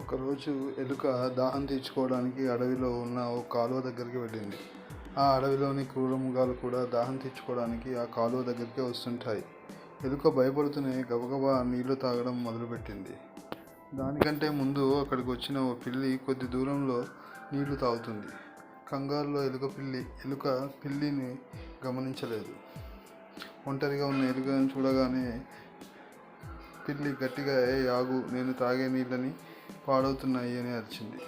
ఒకరోజు ఎలుక దాహం తీర్చుకోవడానికి అడవిలో ఉన్న ఓ కాలువ దగ్గరికి వెళ్ళింది. ఆ అడవిలోని క్రూరమృగాలు కూడా దాహం తీర్చుకోవడానికి ఆ కాలువ దగ్గరికే వస్తుంటాయి. ఎలుక భయపడుతూనే గబగబా నీళ్లు తాగడం మొదలుపెట్టింది. దానికంటే ముందు అక్కడికి వచ్చిన ఓ పిల్లి కొద్ది దూరంలో నీళ్లు తాగుతుంది. కంగారులో ఎలుక పిల్లిని గమనించలేదు. ఒంటరిగా ఉన్న ఎలుకను చూడగానే పిల్లి గట్టిగా ఆగు, నేను తాగే నీళ్ళని పాడవుతున్నాయి అని అరిచింది.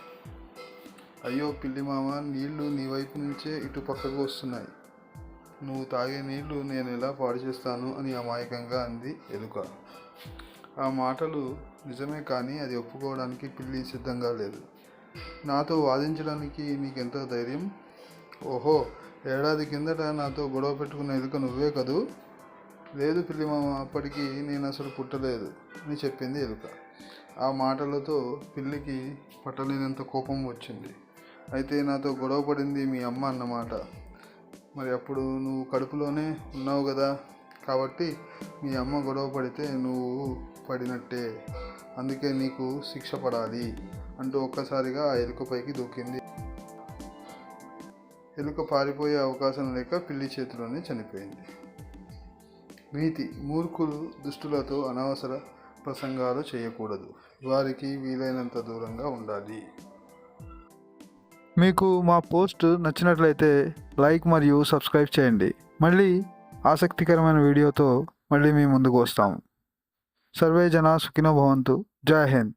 అయ్యో పిల్లి మామ, నీళ్లు నీ వైపు నుంచే ఇటు పక్కకు వస్తున్నాయి. నువ్వు తాగే నీళ్లు నేను ఎలా పాడు చేస్తాను అని అమాయకంగా అంది ఎలుక. ఆ మాటలు నిజమే, కానీ అది ఒప్పుకోవడానికి పిల్లి సిద్ధంగా లేదు. నాతో వాదించడానికి నీకెంత ధైర్యం? ఓహో, ఏడాది కిందట నాతో గొడవ పెట్టుకున్న ఎలుక నువ్వే కదూ? లేదు పిల్లి మామ, అప్పటికి నేను అసలు పుట్టలేదు అని చెప్పింది ఎలుక. ఆ మాటలతో పిల్లికి పట్టలేనంత కోపం వచ్చింది. అయితే నాతో గొడవ పడింది మీ అమ్మ అన్నమాట. మరి అప్పుడు నువ్వు కడుపులోనే ఉన్నావు కదా, కాబట్టి మీ అమ్మ గొడవ పడితే నువ్వు పడినట్టే, అందుకే నీకు శిక్ష పడాలి అంటూ ఒక్కసారిగా ఆ ఎలుకపైకి దూకింది. ఎలుక పారిపోయే అవకాశం లేక పిల్లి చేతిలోనే చనిపోయింది. నీతి: మూర్ఖులు, దుష్టులతో అనవసర ప్రసంగాలు చేయకూడదు. వారికి వీలైనంత దూరంగా ఉండాలి. మీకు మా పోస్ట్ నచ్చినట్లయితే లైక్ మరియు సబ్స్క్రైబ్ చేయండి. మళ్ళీ ఆసక్తికరమైన వీడియోతో మళ్ళీ మీ ముందుకు వస్తాము. సర్వే జనా సుఖినో భవంతు. జై హింద్.